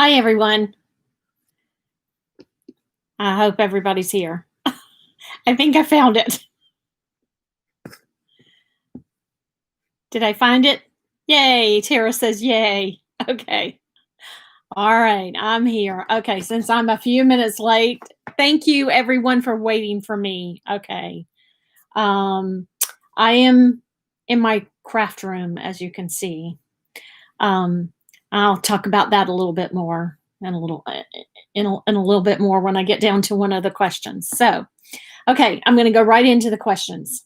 Hi, everyone. I hope everybody's here. I think I found it. Did I find it? Yay. Tara says, yay. Okay. All right. I'm here. Okay. Since I'm a few minutes late, thank you, everyone, for waiting for me. Okay. Um, I am in my craft room, as you can see. Um, I'll talk about that a little bit more and a little in a little bit more when I get down to one of the questions. So, okay, I'm going to go right into the questions.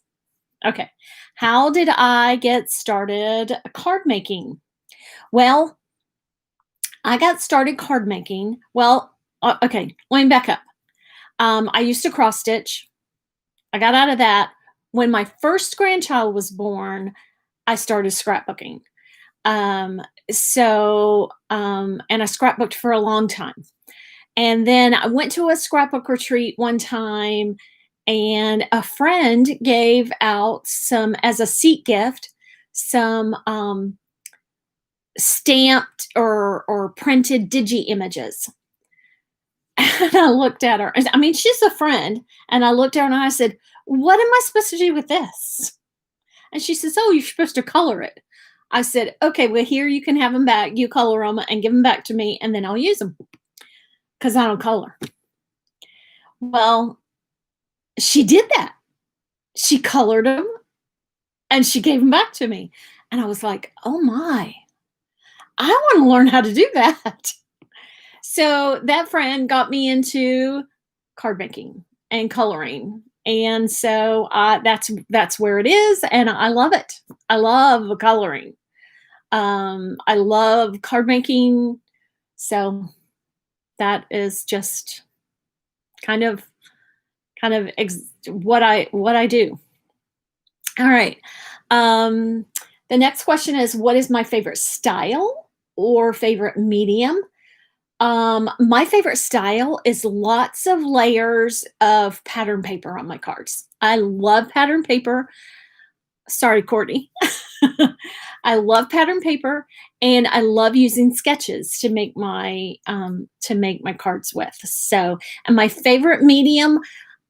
Okay. How did I get started card making? Well, I got started card making. Okay, let me back up. I used to cross stitch. I got out of that. When my first grandchild was born, I started scrapbooking. Um, and I scrapbooked for a long time. And then I went to a scrapbook retreat one time, and a friend gave out some, as a seat gift, some stamped or printed digi images. And I looked at her. I mean, she's a friend. And I looked at her and I said, "What am I supposed to do with this?" And she says, "Oh, you're supposed to color it." I said, "Okay, well, here you can have them back. You color them and give them back to me, and then I'll use them because I don't color." Well, she did that. She colored them and she gave them back to me. And I was like, "Oh my, I want to learn how to do that." So that friend got me into card making and coloring. And so that's where it is, and I love it. I love coloring. I love card making. So that is just kind of what I do. All right. Um, the next question is, what is my favorite style or favorite medium? My favorite style is lots of layers of pattern paper on my cards. I love pattern paper. Sorry, Courtney. I love pattern paper, and I love using sketches to make my cards with. So, and my favorite medium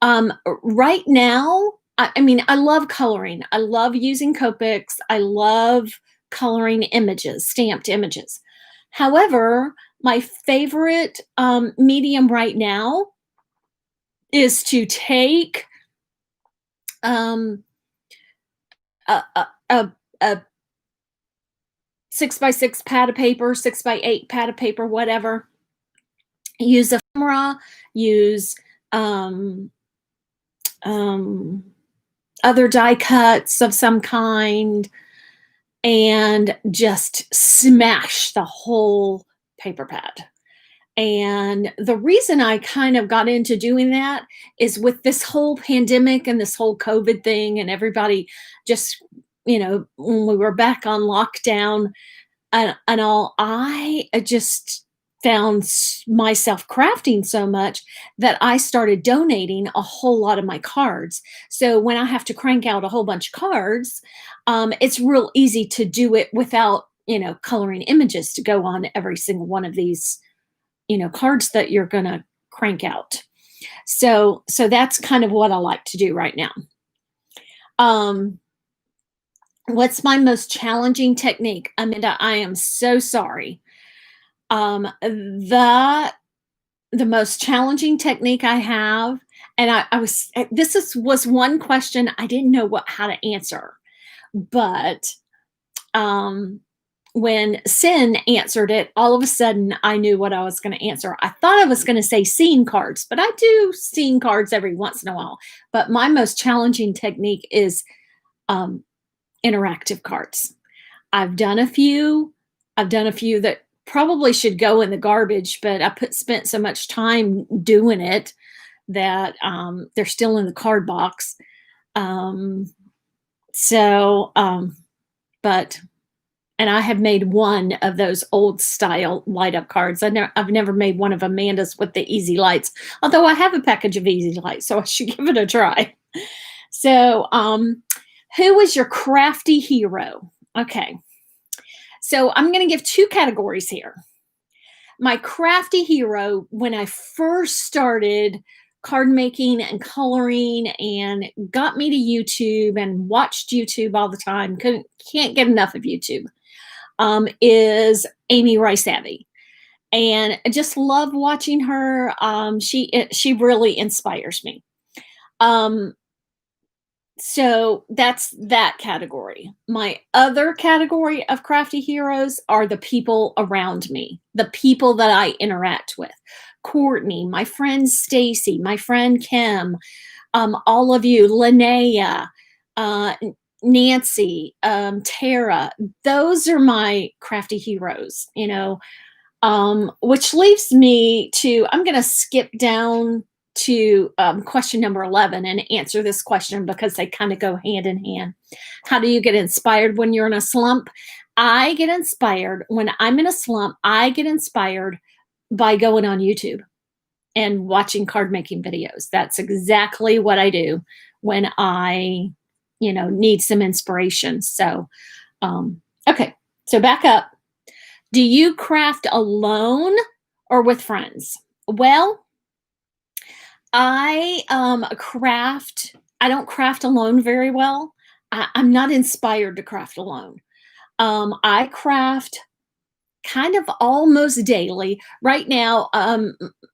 right now, I mean, I love coloring. I love using Copics. I love coloring images, stamped images. However, my favorite medium right now is to take um, a 6x6 pad of paper, 6x8 pad of paper, whatever. Use a camera, use um, um, other die cuts of some kind, and just smash the whole paper pad. And the reason I kind of got into doing that is with this whole pandemic and this whole COVID thing, and everybody just, when we were back on lockdown and all, I just found myself crafting so much that I started donating a whole lot of my cards. So when I have to crank out a whole bunch of cards, it's real easy to do it without, coloring images to go on every single one of these, cards that you're going to crank out. So that's kind of what I like to do right now. Um, what's my most challenging technique? Amanda, I am so sorry. The most challenging technique I have, and was one question I didn't know how to answer, but when Sin answered it, all of a sudden I knew what I was going to answer. I thought I was going to say scene cards, but I do scene cards every once in a while. But my most challenging technique is interactive cards. I've done a few. I've done a few that probably should go in the garbage, but I spent so much time doing it that they're still in the card box. But and I have made one of those old style light up cards. I've never made one of Amanda's with the easy lights, although I have a package of easy lights, so I should give it a try. So, who is your crafty hero? Okay. So I'm going to give two categories here. my crafty hero when I first started card making and coloring and got me to YouTube and watched YouTube all the time, can't get enough of YouTube, is Amy Rice Abbey. And I just love watching her. She really inspires me. Um, so that's that category. My other category of crafty heroes are the people around me, the people that I interact with. Courtney, my friend Stacy, my friend Kim, all of you, Linnea, uh, Nancy, Tara. Those are my crafty heroes, which leaves me to, I'm going to skip down to question number 11 and answer this question because they kind of go hand in hand. How do you get inspired when you're in a slump? I get inspired when I'm in a slump. I get inspired by going on YouTube and watching card making videos. That's exactly what I do when I, need some inspiration. So, okay. So back up. Do you craft alone or with friends? Well, I don't craft alone very well. I'm not inspired to craft alone. I craft kind of almost daily. Right now,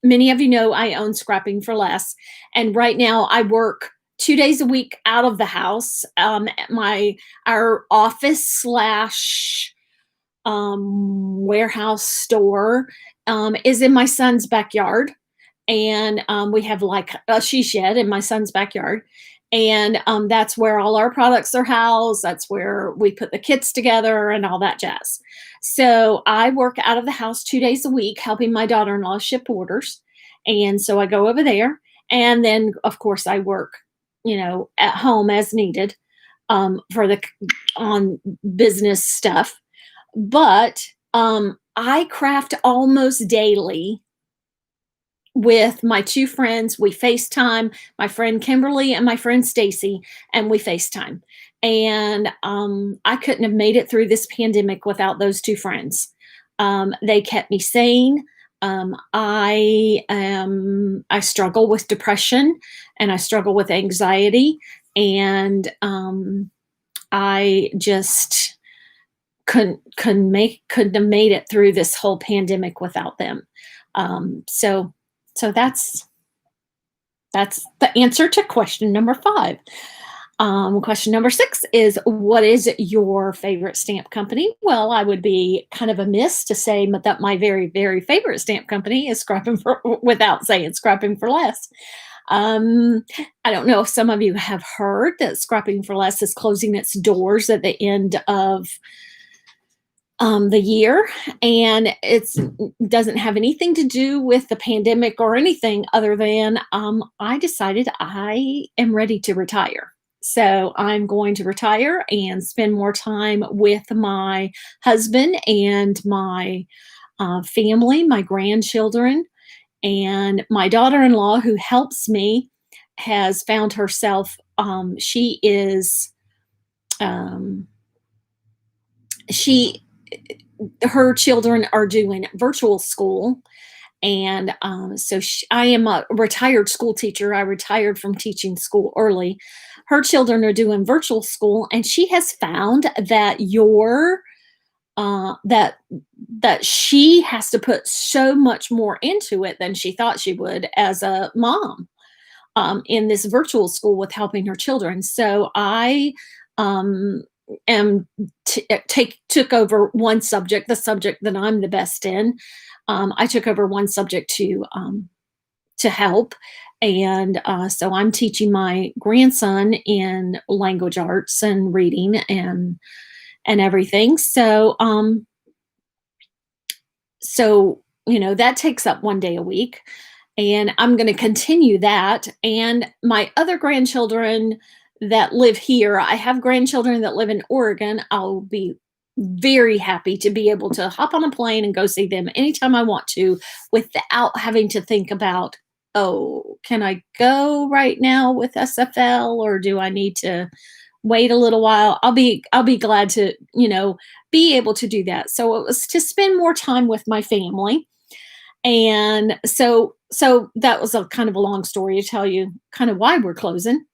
many of you know I own Scrapping for Less. And right now I work 2 days a week out of the house. Our office slash warehouse store is in my son's backyard. And we have like a she shed in my son's backyard. And that's where all our products are housed. That's where we put the kits together and all that jazz. So I work out of the house 2 days a week, helping my daughter in law ship orders. And so I go over there. And then, of course, I work, at home as needed for the on business stuff. But I craft almost daily with my two friends. We FaceTime, my friend Kimberly and my friend Stacy, and we FaceTime. And I couldn't have made it through this pandemic without those two friends. They kept me sane. I struggle with depression and I struggle with anxiety, and I just couldn't have made it through this whole pandemic without them. So that's the answer to question number 5. Question number 6 is, what is your favorite stamp company? Well, I would be kind of amiss to say that my very, very favorite stamp company is without saying Scrapping for Less. I don't know if some of you have heard that Scrapping for Less is closing its doors at the end of the year, and it doesn't have anything to do with the pandemic or anything other than I decided I am ready to retire. So I'm going to retire and spend more time with my husband and my family, my grandchildren, and my daughter-in-law, who helps me, has found herself. Her children are doing virtual school. And I am a retired school teacher. I retired from teaching school early. Her children are doing virtual school, and she has found that that she has to put so much more into it than she thought she would as a mom in this virtual school with helping her children. So I took over one subject, the subject that I'm the best in. I took over one subject to help, and so I'm teaching my grandson in language arts and reading and everything. So that takes up one day a week, and I'm going to continue that. And my other grandchildren that live here, I have grandchildren that live in Oregon. I'll be very happy to be able to hop on a plane and go see them anytime I want to without having to think about, oh, can I go right now with SFL, or do I need to wait a little while? I'll be glad to, be able to do that. So it was to spend more time with my family. And so that was a kind of a long story to tell you kind of why we're closing.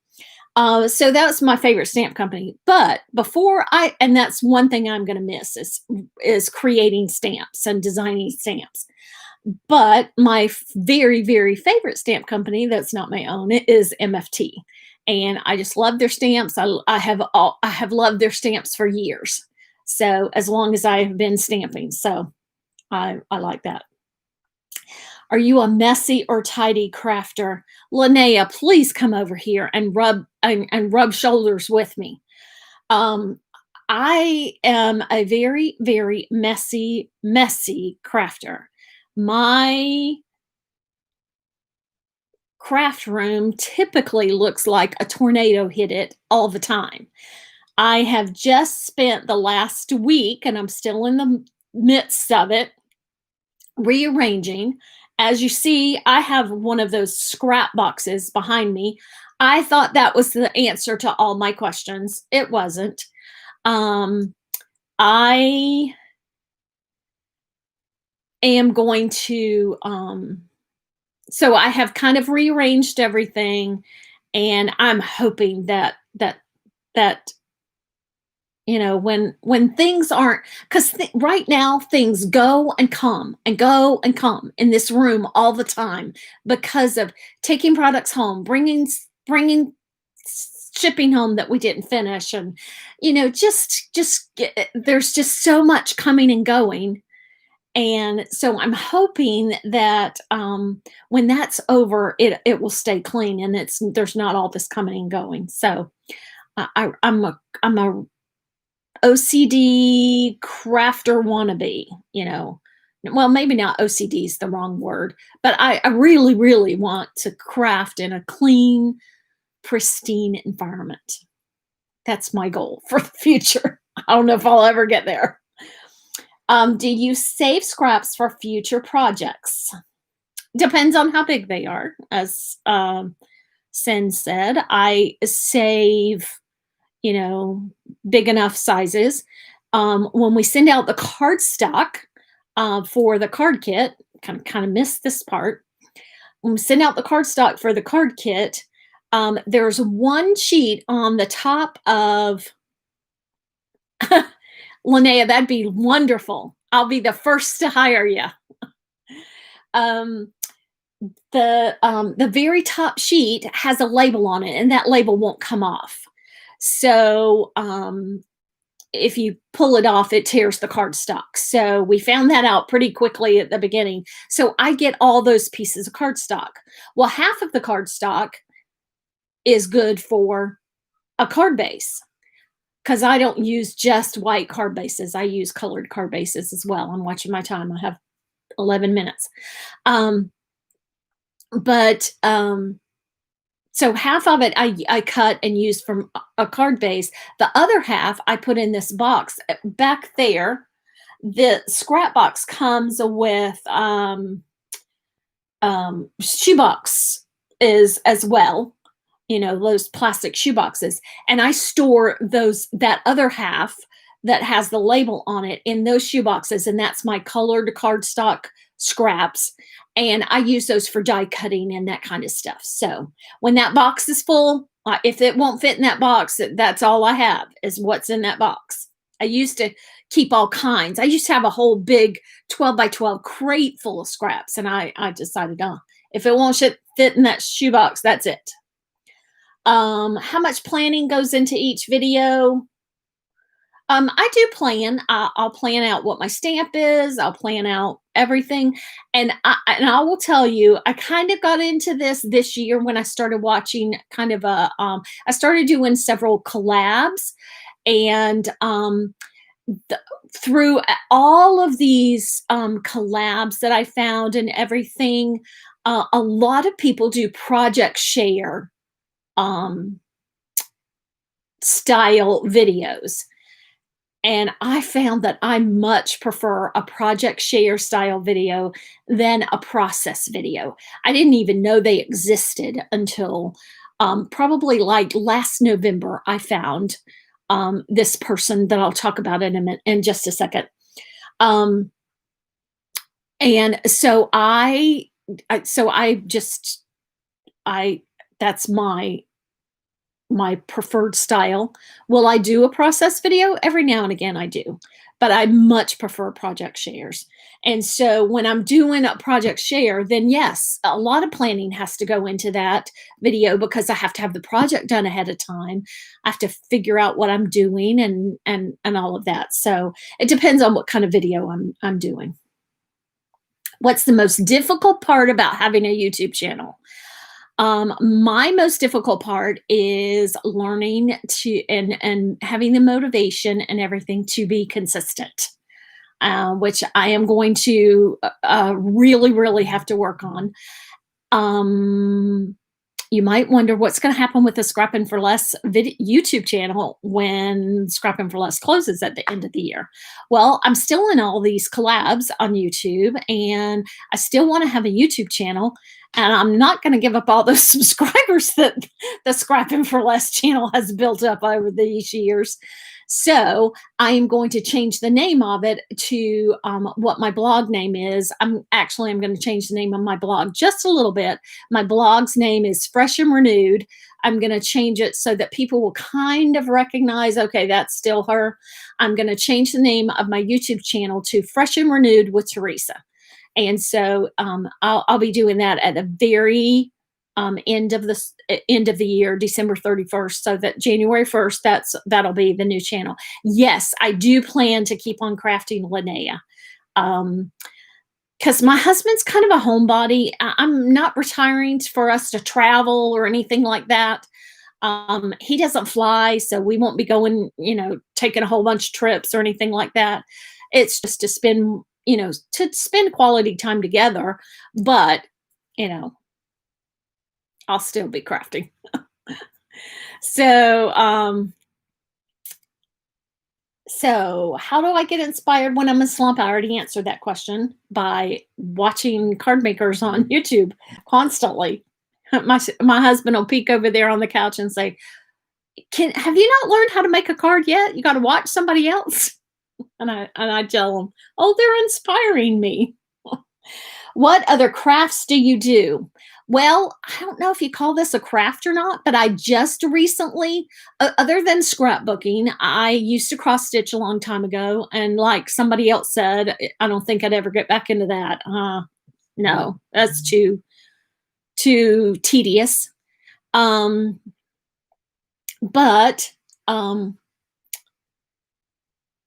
So that was my favorite stamp company. But and that's one thing I'm going to miss is creating stamps and designing stamps. But my very, very favorite stamp company that's not my own is MFT. And I just love their stamps. I have loved their stamps for years. So as long as I have been stamping. So I like that. Are you a messy or tidy crafter? Linnea, please come over here and rub shoulders with me. Um, I am a very, very messy crafter. My craft room typically looks like a tornado hit it all the time. I have just spent the last week, and I'm still in the midst of it, rearranging. As you see, I have one of those scrap boxes behind me. I thought that was the answer to all my questions. It wasn't. Um, I am going to so I have kind of rearranged everything, and I'm hoping that when things aren't, because right now things go and come and go and come in this room all the time because of taking products home, bringing shipping home that we didn't finish, and there's just so much coming and going. And so I'm hoping that when that's over, it will stay clean, and there's not all this coming and going. So I'm a OCD crafter wannabe, Well, maybe not OCD is the wrong word, but I really, really want to craft in a clean, pristine environment. That's my goal for the future. I don't know if I'll ever get there. Do you save scraps for future projects? Depends on how big they are. As Sen said, I save, big enough sizes. When we send out the cardstock for the card kit, kind of missed this part. When we send out the cardstock for the card kit, there's one sheet on the top of Linnea, that'd be wonderful. I'll be the first to hire you. The very top sheet has a label on it, and that label won't come off. So if you pull it off, it tears the cardstock. So we found that out pretty quickly at the beginning. So I get all those pieces of cardstock. Well, half of the cardstock is good for a card base, because I don't use just white card bases. I use colored card bases as well. I'm watching my time. I have 11 minutes. So half of it I cut and use from a card base. The other half I put in this box back there. The scrap box comes with shoebox is as well. Those plastic shoe boxes, and I store that other half that has the label on it in those shoe boxes, and that's my colored cardstock scraps, and I use those for die cutting and that kind of stuff. So when that box is full, if it won't fit in that box, that's all I have is what's in that box. I used to keep all kinds. I used to have a whole big 12 by 12 crate full of scraps, and I decided, if it won't fit in that shoebox, that's it. How much planning goes into each video? I do plan. I'll plan out what my stamp is. I'll plan out everything. And I will tell you, I kind of got into this year when I started watching I started doing several collabs, and through all of these collabs that I found and everything, a lot of people do project share style videos. And I found that I much prefer a project share style video than a process video. I didn't even know they existed until probably like last November. I found this person that I'll talk about in just a second. And so I just I that's my preferred style. Will I do a process video? Every now and again I do, but I much prefer project shares. And so when I'm doing a project share, then yes, a lot of planning has to go into that video because I have to have the project done ahead of time. I have to figure out what I'm doing and all of that. So it depends on what kind of video I'm doing. What's the most difficult part about having a YouTube channel? My most difficult part is learning to and having the motivation and everything to be consistent, which I am going to really, really have to work on. Um, you might wonder what's going to happen with the Scrapping for Less YouTube channel when Scrapping for Less closes at the end of the year. Well, I'm still in all these collabs on YouTube, and I still want to have a YouTube channel. And I'm not going to give up all those subscribers that the Scrapping for Less channel has built up over these years. So I am going to change the name of it to what my blog name is. I'm going to change the name of my blog just a little bit. My blog's name is Fresh and Renewed. I'm going to change it so that people will kind of recognize, okay, that's still her. I'm going to change the name of my YouTube channel to Fresh and Renewed with Teresa. And so I'll be doing that at the very end of the year, December 31st, so that January 1st, that'll be the new channel. Yes, I do plan to keep on crafting Linnea. Because my husband's kind of a homebody. I'm not retiring for us to travel or anything like that. He doesn't fly, so we won't be going, taking a whole bunch of trips or anything like that. It's just to spend quality time together. But, I'll still be crafting. So how do I get inspired when I'm in slump? I already answered that question by watching card makers on YouTube constantly. My husband will peek over there on the couch and say, have you not learned how to make a card yet? You got to watch somebody else. And I tell him, oh, they're inspiring me. What other crafts do you do? Well, I don't know if you call this a craft or not, but I just recently, other than scrapbooking, I used to cross stitch a long time ago. And like somebody else said, I don't think I'd ever get back into that. No, that's too tedious. But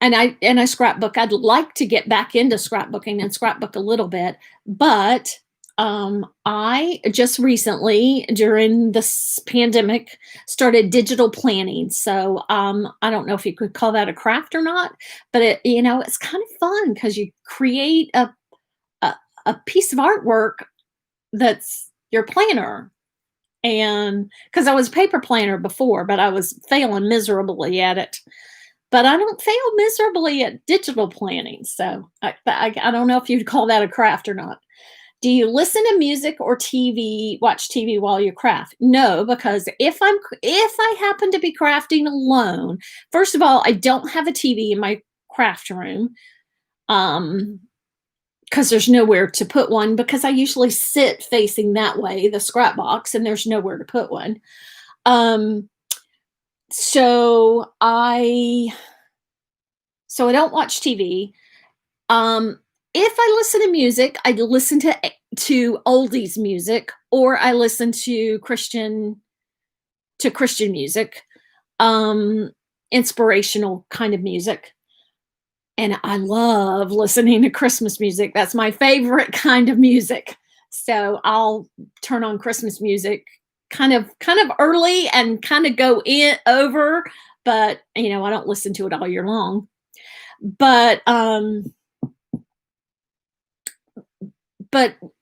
and I scrapbook. I'd like to get back into scrapbooking and scrapbook a little bit, but I just recently, during this pandemic, started digital planning. So I don't know if you could call that a craft or not, but it's kind of fun because you create a piece of artwork that's your planner. And because I was a paper planner before, but I was failing miserably at it. But I don't fail miserably at digital planning. So I don't know if you'd call that a craft or not. Do you listen to music or watch TV while you craft? No, because if I happen to be crafting alone, first of all, I don't have a TV in my craft room. Because there's nowhere to put one, because I usually sit facing that way, the scrap box, and there's nowhere to put one. So I don't watch TV. If I listen to music, I listen to oldies music, or I listen to Christian music, inspirational kind of music. And I love listening to Christmas music. That's my favorite kind of music. So I'll turn on Christmas music kind of early and kind of go over, but I don't listen to it all year long. But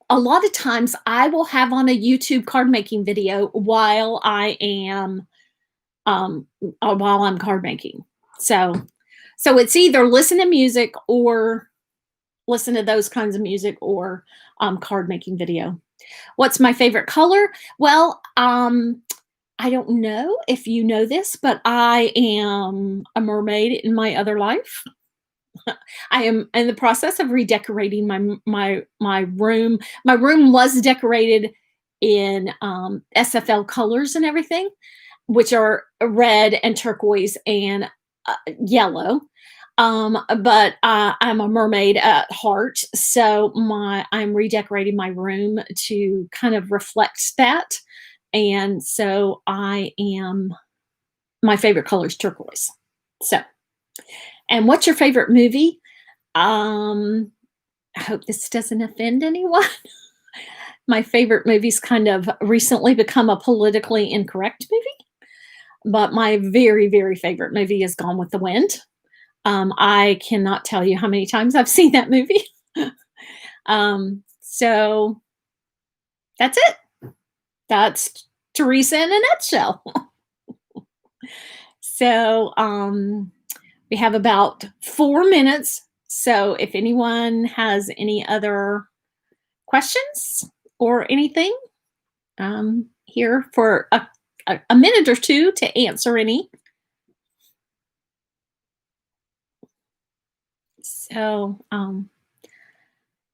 a lot of times I will have on a YouTube card making video while I'm card making. So it's either listen to music or listen to those kinds of music or card making video. What's my favorite color? Well, I don't know if you know this, but I am a mermaid in my other life. I am in the process of redecorating my room. My room was decorated in SFL colors and everything, which are red and turquoise and yellow. But I'm a mermaid at heart, so I'm redecorating my room to kind of reflect that. And so my favorite color is turquoise. So, and what's your favorite movie? Um, I hope this doesn't offend anyone. My favorite movie's kind of recently become a politically incorrect movie, but my very, very favorite movie is Gone with the Wind. I cannot tell you how many times I've seen that movie. So that's it. That's Teresa in a nutshell. So we have about 4 minutes. So if anyone has any other questions or anything, here for a minute or two to answer any. So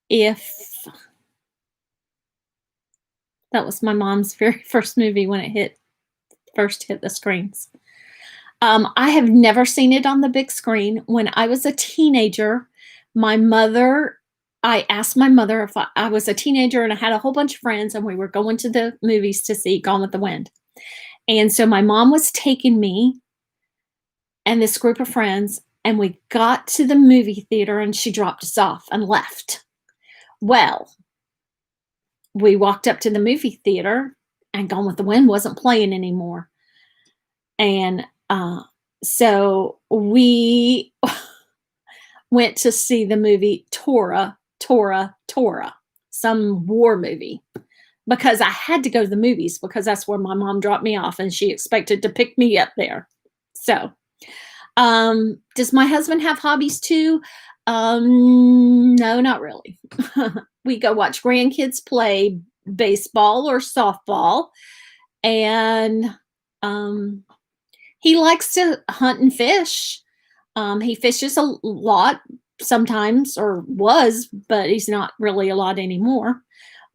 if that was my mom's very first movie when it first hit the screens. I have never seen it on the big screen. When I was a teenager, I asked my mother if I was a teenager and I had a whole bunch of friends and we were going to the movies to see Gone with the Wind. And so my mom was taking me and this group of friends, and we got to the movie theater and she dropped us off and left. Well, we walked up to the movie theater and Gone with the Wind wasn't playing anymore. And so we went to see the movie Tora, some war movie, because I had to go to the movies because that's where my mom dropped me off and she expected to pick me up there. So, does my husband have hobbies too? No, not really. We go watch grandkids play baseball or softball, and he likes to hunt and fish. He fishes a lot sometimes, or was, but he's not really a lot anymore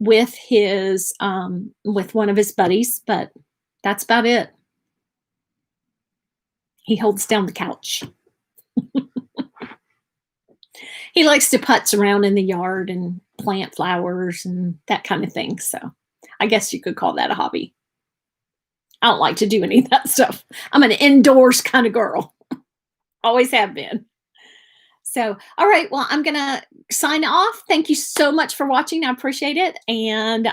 with with one of his buddies, but that's about it. He holds down the couch. He likes to putz around in the yard and plant flowers and that kind of thing. So I guess you could call that a hobby. I don't like to do any of that stuff. I'm an indoors kind of girl. Always have been. So, all right. Well, I'm going to sign off. Thank you so much for watching. I appreciate it. And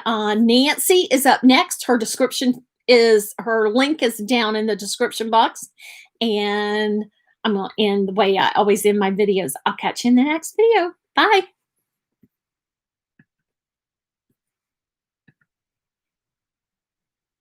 Nancy is up next. Her link is down in the description box. And I'm going to end the way I always end my videos. I'll catch you in the next video. Bye.